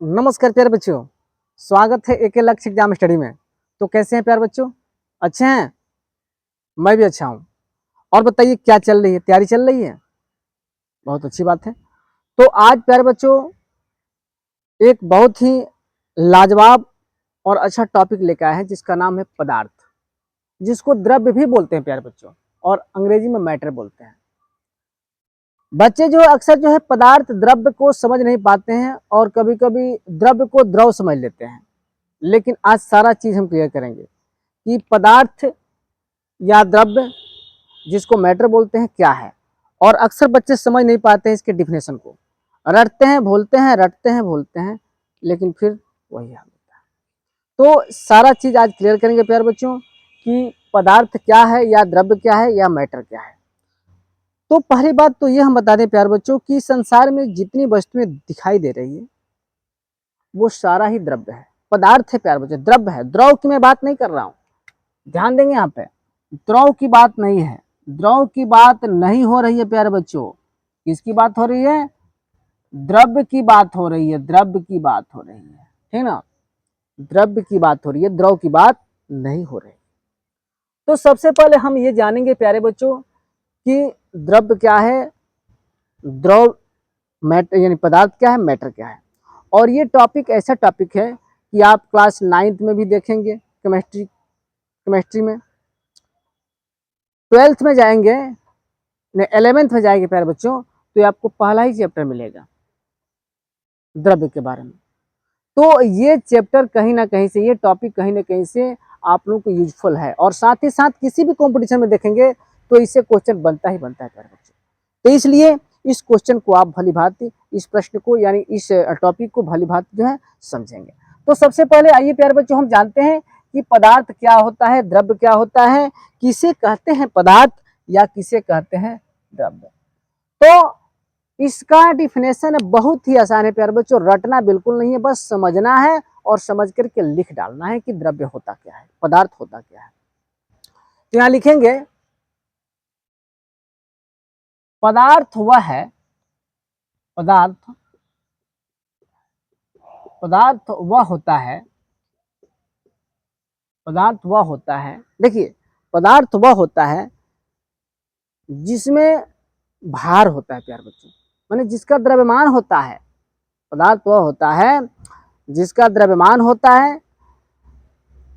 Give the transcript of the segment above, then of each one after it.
नमस्कार प्यारे बच्चों। स्वागत है एक लक्ष्य एग्जाम स्टडी में। तो कैसे हैं प्यारे बच्चों? अच्छे हैं? मैं भी अच्छा हूँ। और बताइए क्या चल रही है? तैयारी चल रही है? बहुत अच्छी बात है। तो आज प्यारे बच्चों एक बहुत ही लाजवाब और अच्छा टॉपिक लेकर आए हैं जिसका नाम है पदार्थ, जिसको द्रव्य भी बोलते हैं प्यारे बच्चों, और अंग्रेजी में मैटर बोलते हैं। बच्चे जो अक्सर जो है पदार्थ द्रव्य को समझ नहीं पाते हैं और कभी कभी द्रव्य को द्रव समझ लेते हैं। लेकिन आज सारा चीज हम क्लियर करेंगे कि पदार्थ या द्रव्य, जिसको मैटर बोलते हैं, क्या है। और अक्सर बच्चे समझ नहीं पाते हैं इसके डिफिनेशन को, रटते हैं भूलते हैं, रटते हैं भूलते हैं, लेकिन फिर वही हाल होता है। तो सारा चीज आज क्लियर करेंगे प्यारे बच्चों कि पदार्थ क्या है या द्रव्य क्या है या मैटर क्या है। तो पहली बात तो ये हम बता दें प्यारे बच्चों कि संसार में जितनी वस्तुएं दिखाई दे रही है वो सारा ही द्रव्य है, पदार्थ है प्यारे बच्चों, द्रव्य है। द्रव की मैं बात नहीं कर रहा हूँ, ध्यान देंगे यहाँ पे। द्रव की बात नहीं है, द्रव की बात नहीं हो रही है प्यारे बच्चों। किसकी बात हो रही है? द्रव्य की बात हो रही है, द्रव्य की बात हो रही है, ठीक ना। द्रव्य की बात हो रही है, द्रव की बात नहीं हो रही। तो सबसे पहले हम ये जानेंगे प्यारे बच्चों कि द्रव्य क्या है, द्रव मैटर यानी पदार्थ क्या है, मैटर क्या है। और ये टॉपिक ऐसा टॉपिक है कि आप क्लास 9th में भी देखेंगे, केमिस्ट्री में, 12th में जाएंगे, 11th में जाएंगे प्यारे बच्चों, तो ये आपको पहला ही चैप्टर मिलेगा द्रव्य के बारे में। तो ये चैप्टर कहीं ना कहीं से, ये टॉपिक कहीं ना कहीं से आप लोगों को यूजफुल है, और साथ ही साथ किसी भी कंपटीशन में देखेंगे तो इससे क्वेश्चन बनता ही बनता है प्यारे बच्चों। तो इसलिए इस क्वेश्चन को आप भली भांति, इस प्रश्न को यानी इस टॉपिक को भली भांति जो है समझेंगे। तो सबसे पहले आइए प्यारे बच्चों हम जानते हैं कि पदार्थ क्या होता है, द्रव्य क्या होता है, किसे कहते हैं पदार्थ या किसे कहते हैं द्रव्य। तो इसका डिफिनेशन बहुत ही आसान है प्यारे बच्चों, रटना बिल्कुल नहीं है, बस समझना है और समझ करके लिख डालना है कि द्रव्य होता क्या है, पदार्थ होता क्या है। तो यहां लिखेंगे पदार्थ वह है, पदार्थ पदार्थ वह होता है, पदार्थ वह होता है, देखिए, पदार्थ वह होता है जिसमें भार होता है प्यारे बच्चों, माने जिसका द्रव्यमान होता है। पदार्थ वह होता है जिसका द्रव्यमान होता है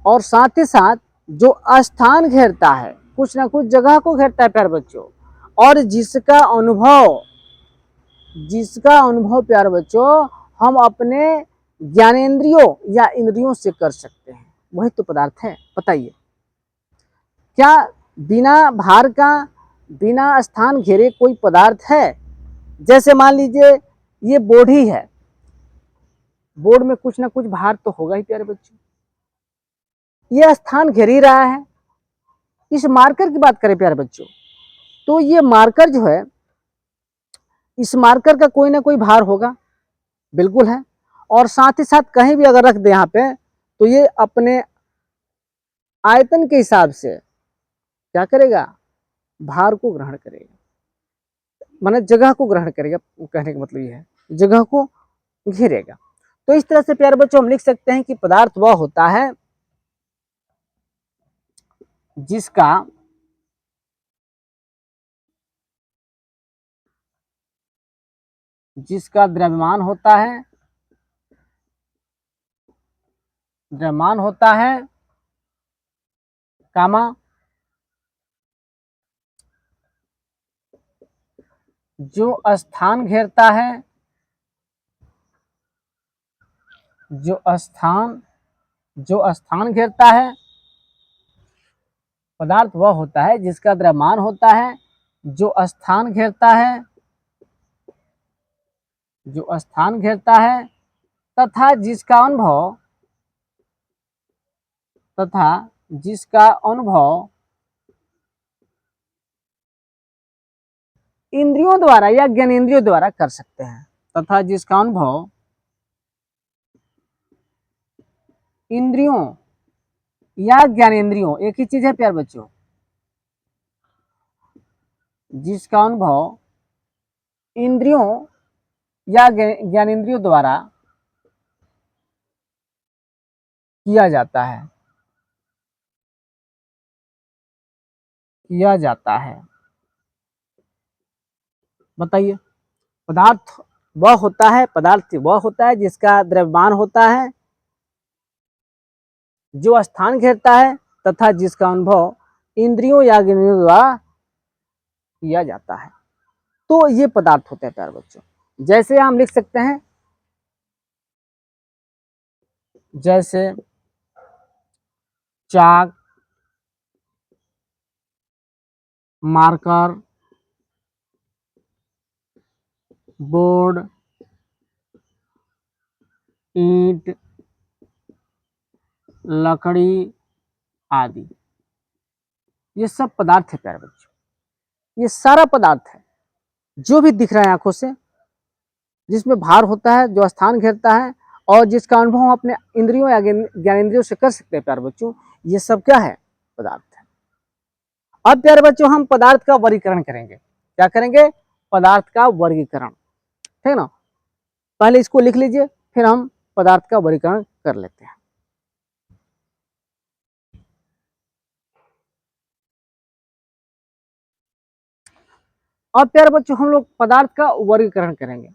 और साथ ही साथ जो स्थान घेरता है, कुछ ना कुछ जगह को घेरता है प्यारे बच्चों, और जिसका अनुभव प्यारे बच्चों हम अपने ज्ञानेंद्रियों या इंद्रियों से कर सकते हैं, वही तो पदार्थ है। बताइए, क्या बिना भार का, बिना स्थान घेरे कोई पदार्थ है? जैसे मान लीजिए ये बोर्ड ही है, बोर्ड में कुछ ना कुछ भार तो होगा ही प्यारे बच्चों, ये स्थान घेर ही रहा है। इस मार्कर की बात करें प्यारे बच्चों, तो ये मार्कर जो है, इस मार्कर का कोई ना कोई भार होगा, बिल्कुल है। और साथ ही साथ कहीं भी अगर रख दे यहाँ पे, तो ये अपने आयतन के हिसाब से क्या करेगा? भार को ग्रहण करेगा, माने जगह को ग्रहण करेगा। कहने का मतलब ये है जगह को घेरेगा। तो इस तरह से प्यारे बच्चों हम लिख सकते हैं कि पदार्थ वह होता है जिसका जिसका द्रव्यमान होता है, द्रव्यमान होता है, कामा, जो स्थान घेरता है, जो स्थान घेरता है। पदार्थ वह होता है जिसका द्रव्यमान होता है, जो स्थान घेरता है, जो स्थान घेरता है, तथा जिसका अनुभव इंद्रियों द्वारा या ज्ञानेंद्रियों द्वारा कर सकते हैं, तथा जिसका अनुभव इंद्रियों या ज्ञानेंद्रियों, एक ही चीज है प्यार बच्चों, जिसका अनुभव इंद्रियों या ज्ञानेंद्रियों द्वारा किया जाता है, किया जाता है। बताइए, पदार्थ वह होता है, पदार्थ वह होता है जिसका द्रव्यमान होता है, जो स्थान घेरता है तथा जिसका अनुभव इंद्रियों या ज्ञानेंद्रियों द्वारा किया जाता है। तो ये पदार्थ होते हैं प्यारे बच्चों। जैसे हम लिख सकते हैं, जैसे चाक, मार्कर, बोर्ड, ईंट, लकड़ी आदि, ये सब पदार्थ है प्यारे बच्चों। ये सारा पदार्थ है जो भी दिख रहा है आंखों से, जिसमें भार होता है, जो स्थान घेरता है और जिसका अनुभव हम अपने इंद्रियों या ज्ञानेंद्रियों से कर सकते हैं प्यारे बच्चों, ये सब क्या है? पदार्थ है। अब प्यारे बच्चों हम पदार्थ का वर्गीकरण करेंगे। क्या करेंगे? पदार्थ का वर्गीकरण, ठीक है ना। पहले इसको लिख लीजिए, फिर हम पदार्थ का वर्गीकरण कर लेते हैं। अब प्यारे बच्चों हम लोग पदार्थ का वर्गीकरण करेंगे।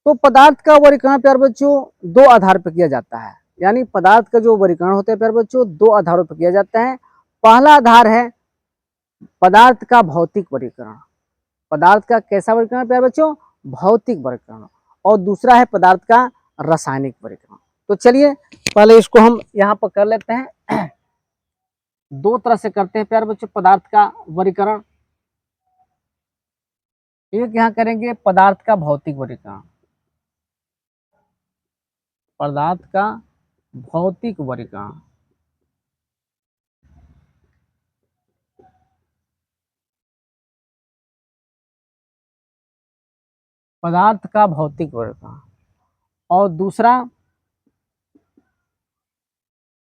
तो पदार्थ का वर्गीकरण प्यारे बच्चों दो आधार पर किया जाता है। यानी पदार्थ का जो वर्गीकरण होता है प्यारे बच्चों, दो आधारों पर किया जाता है। पहला आधार है पदार्थ का भौतिक वर्गीकरण। पदार्थ का कैसा वर्गीकरण प्यारे बच्चों? भौतिक वर्गीकरण। और दूसरा है पदार्थ का रासायनिक वर्गीकरण। तो चलिए पहले इसको हम यहाँ पर कर लेते हैं। दो तरह से करते हैं प्यारे बच्चों पदार्थ का वर्गीकरण। एक यहाँ करेंगे पदार्थ का भौतिक वर्गीकरण, पदार्थ का भौतिक वर्गीकरण। पदार्थ का भौतिक वर्गीकरण। और दूसरा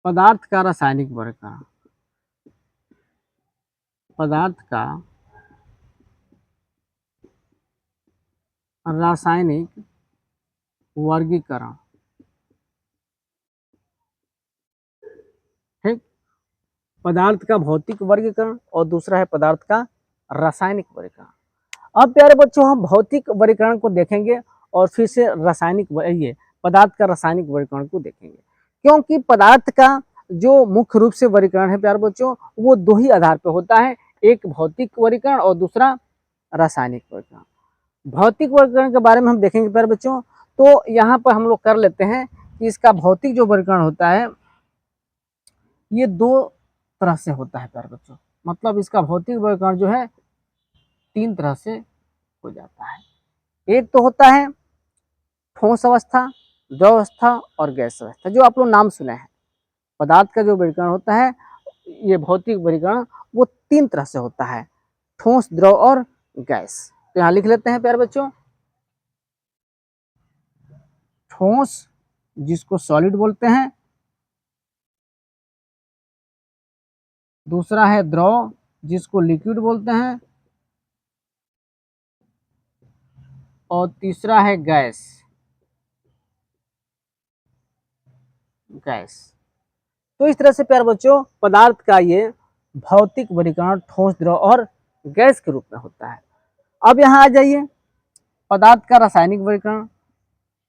पदार्थ का रासायनिक वर्गीकरण। पदार्थ का रासायनिक वर्गीकरण। ठीक, पदार्थ का भौतिक वर्गीकरण और दूसरा है पदार्थ का रासायनिक वर्गीकरण। अब प्यारे बच्चों हम भौतिक वर्गीकरण को देखेंगे और फिर से रासायनिक ये पदार्थ का रासायनिक वर्गीकरण को देखेंगे। क्योंकि पदार्थ का जो मुख्य रूप से वर्गीकरण है प्यारे बच्चों, वो दो ही आधार पर होता है, एक भौतिक वर्गीकरण और दूसरा रासायनिक वर्गीकरण। भौतिक वर्गीकरण के बारे में हम देखेंगे प्यारे बच्चों। तो यहाँ पर हम लोग कर लेते हैं कि इसका भौतिक जो वर्गीकरण होता है ये दो तरह से होता है प्यारे बच्चों। मतलब इसका भौतिक वर्गीकरण जो है तीन तरह से हो जाता है। एक तो होता है ठोस अवस्था, द्रव अवस्था और गैस अवस्था, जो आप लोग नाम सुने हैं। पदार्थ का जो वर्गीकरण होता है, ये भौतिक वर्गीकरण, वो तीन तरह से होता है, ठोस, द्रव और गैस। तो यहाँ लिख लेते हैं प्यारे बच्चों, ठोस जिसको सॉलिड बोलते हैं, दूसरा है द्रव जिसको लिक्विड बोलते हैं, और तीसरा है गैस। गैस। तो इस तरह से प्यारे बच्चों पदार्थ का ये भौतिक वर्गीकरण ठोस, द्रव और गैस के रूप में होता है। अब यहाँ आ जाइए पदार्थ का रासायनिक वर्गीकरण।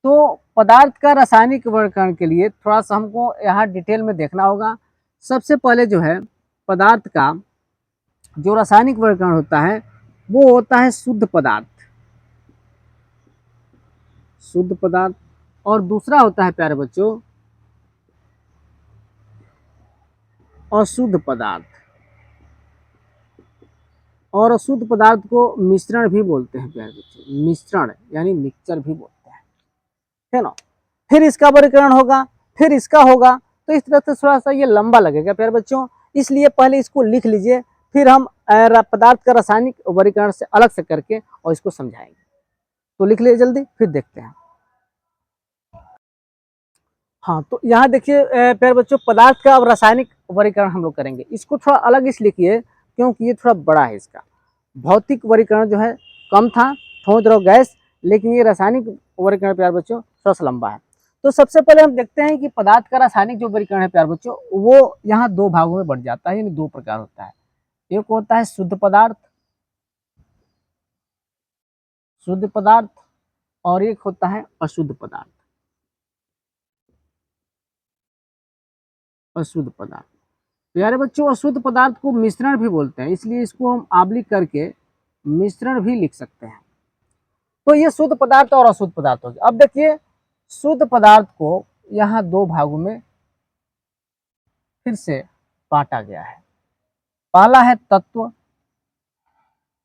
तो पदार्थ का रासायनिक वर्गीकरण के लिए थोड़ा सा हमको यहाँ डिटेल में देखना होगा। सबसे पहले जो है पदार्थ का जो रासायनिक वर्गीकरण होता है वो होता है शुद्ध पदार्थ, शुद्ध पदार्थ। और दूसरा होता है प्यारे बच्चों अशुद्ध पदार्थ। और अशुद्ध पदार्थ को मिश्रण भी बोलते हैं प्यारे बच्चों, मिश्रण यानी मिक्सचर भी बोलते हैं, है ना। फिर इसका वर्गीकरण होगा, फिर इसका होगा। तो इस तरह से थोड़ा सा ये लंबा लगेगा प्यारे बच्चों, इसलिए पहले इसको लिख लीजिए, फिर हम पदार्थ का रासायनिक वर्गीकरण से अलग से करके और इसको समझाएंगे। तो लिख लीजिए जल्दी, फिर देखते हैं। हाँ, तो यहाँ देखिए प्यारे बच्चों पदार्थ का अब रासायनिक वर्गीकरण हम लोग करेंगे। इसको थोड़ा अलग इस लिखिए क्योंकि ये थोड़ा बड़ा है। इसका भौतिक वर्गीकरण जो है कम था, ठोस, द्रव, गैस, लेकिन ये रासायनिक वर्गीकरण प्यारे बच्चों थोड़ा सा लंबा है। तो सबसे पहले हम देखते हैं कि पदार्थ का रासायनिक जो वर्गीकरण है प्यारे बच्चों, वो यहाँ दो भागों में बढ़ जाता है, यानी दो प्रकार होता है। एक होता है शुद्ध पदार्थ, शुद्ध पदार्थ, और एक होता है अशुद्ध पदार्थ, अशुद्ध पदार्थ। प्यारे बच्चों, अशुद्ध पदार्थ को मिश्रण भी बोलते हैं, इसलिए इसको हम आबलिक करके मिश्रण भी लिख सकते हैं। तो ये शुद्ध पदार्थ और अशुद्ध पदार्थ हो गया। अब देखिए, शुद्ध पदार्थ को यहाँ दो भागों में फिर से बांटा गया है। पहला है तत्व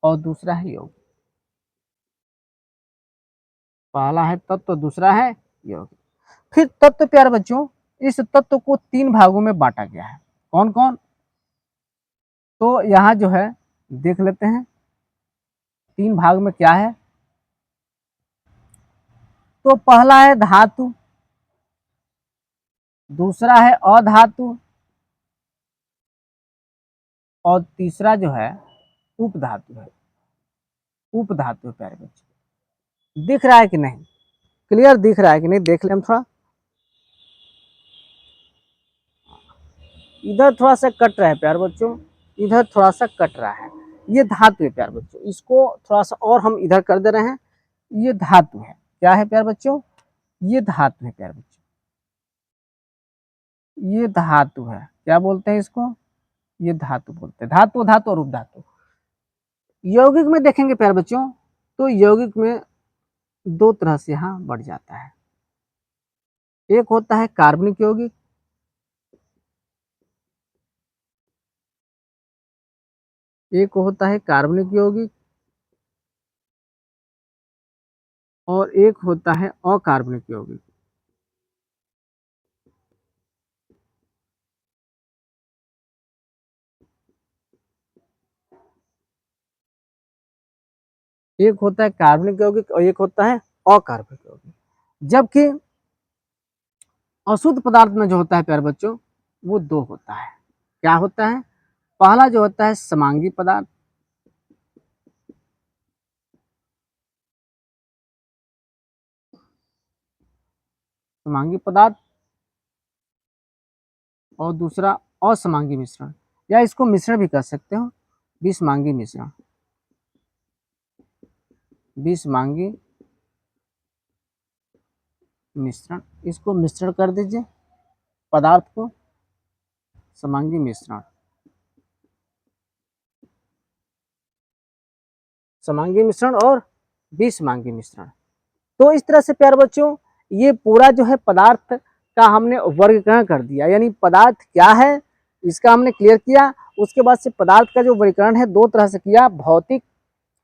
और दूसरा है यौगिक। पहला है तत्व, दूसरा है यौगिक। फिर तत्व प्यारे बच्चों, इस तत्व को तीन भागों में बांटा गया है। कौन कौन? तो यहाँ जो है देख लेते हैं, तीन भाग में क्या है। तो पहला है धातु, दूसरा है अधातु, और तीसरा जो है उपधातु है। उपधातु है प्यारे बच्चों, दिख रहा है कि नहीं? क्लियर दिख रहा है कि नहीं? देख लें हम थोड़ा, इधर थोड़ा सा कट रहा है प्यारे बच्चों, इधर थोड़ा सा कट रहा है। ये धातु है प्यारे बच्चों, इसको थोड़ा सा और हम इधर कर दे रहे हैं। ये धातु है। क्या है प्यारे बच्चों? ये धातु है प्यारे बच्चों, ये धातु है। क्या बोलते हैं इसको? ये धातु बोलते हैं। धातु, धातु और उपधातु। यौगिक में देखेंगे प्यारे बच्चों, तो यौगिक में दो तरह से यहाँ बढ़ जाता है। एक होता है कार्बनिक यौगिक, एक होता है कार्बनिक यौगिक, और एक होता है अकार्बनिक यौगिक। एक होता है कार्बनिक यौगिक और एक होता है अकार्बनिक यौगिक। जबकि अशुद्ध पदार्थ में जो होता है प्यारे बच्चों, वो दो होता है। क्या होता है? पहला जो होता है समांगी पदार्थ, समांगी पदार्थ, और दूसरा असमांगी मिश्रण, या इसको मिश्रण भी कर सकते हो, विषमांगी मिश्रण। विषमांगी मिश्रण, इसको मिश्रण कर दीजिए पदार्थ को, समांगी मिश्रण। समांगी मिश्रण और विषमांगी मिश्रण। तो इस तरह से प्यारे बच्चों, ये पूरा जो है पदार्थ का हमने वर्गीकरण कर दिया, यानी पदार्थ क्या है इसका हमने क्लियर किया। उसके बाद से पदार्थ का जो वर्गीकरण है दो तरह से किया, भौतिक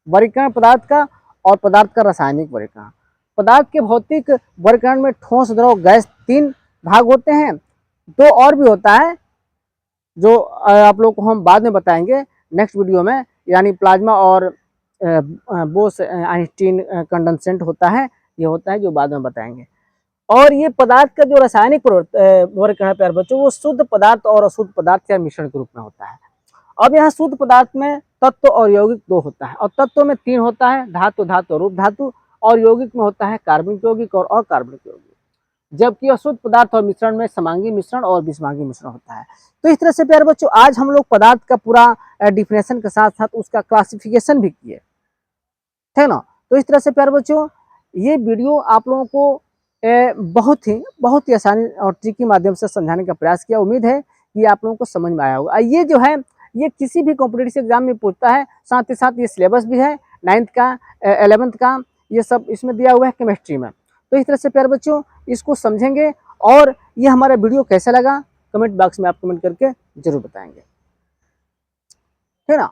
वर्गीकरण पदार्थ का और पदार्थ का रासायनिक वर्गीकरण। पदार्थ के भौतिक वर्गीकरण में ठोस, द्रव, गैस तीन भाग होते हैं। दो और भी होता है जो आप लोग को हम बाद में बताएंगे नेक्स्ट वीडियो में, यानी प्लाज्मा और बोस आइंस्टीन कंडेंसेंट होता है, ये होता है जो बाद में बताएंगे। और ये पदार्थ का जो रासायनिक वर्गीकरण है प्यारे बच्चों, वो शुद्ध पदार्थ और अशुद्ध पदार्थ या मिश्रण के रूप में होता है। अब यहाँ शुद्ध पदार्थ में तत्व और यौगिक दो होता है, और तत्व में तीन होता है, धातु, धातु और उपधातु, और यौगिक में होता है कार्बनिक यौगिक और अकार्बनिक यौगिक। जबकि अशुद्ध पदार्थ और मिश्रण में समांगी मिश्रण और विषमांगी मिश्रण होता है। तो इस तरह से प्यारे बच्चों, आज हम लोग पदार्थ का पूरा डिफिनेशन के साथ साथ उसका क्लासिफिकेशन भी किए, ठीक ना। तो इस तरह से प्यारे बच्चों, ये वीडियो आप लोगों को बहुत ही आसानी और ट्रिक के माध्यम से समझाने का प्रयास किया। उम्मीद है कि आप लोगों को समझ में आया होगा। ये जो है, ये किसी भी कॉम्पिटिटिव एग्जाम में पूछता है, साथ ही साथ ये सिलेबस भी है 9th का, 11th का, ये सब इसमें दिया हुआ है केमिस्ट्री में। तो इस तरह से प्यारे बच्चों, इसको समझेंगे। और ये हमारा वीडियो कैसा लगा कमेंट बॉक्स में आप कमेंट करके जरूर बताएंगे, है ना।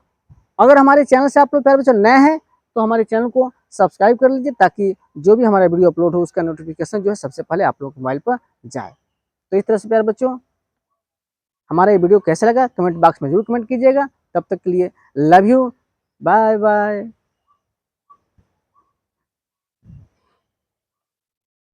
अगर हमारे चैनल से आप लोग प्यारे बच्चों नए हैं तो हमारे चैनल को सब्सक्राइब कर लीजिए, ताकि जो भी हमारा वीडियो अपलोड हो उसका नोटिफिकेशन जो है सबसे पहले आप लोग के मोबाइल पर जाए। तो इस तरह से प्यारे बच्चों, हमारा ये वीडियो कैसा लगा कमेंट बॉक्स में जरूर कमेंट कीजिएगा। तब तक के लिए लव यू, बाय बाय।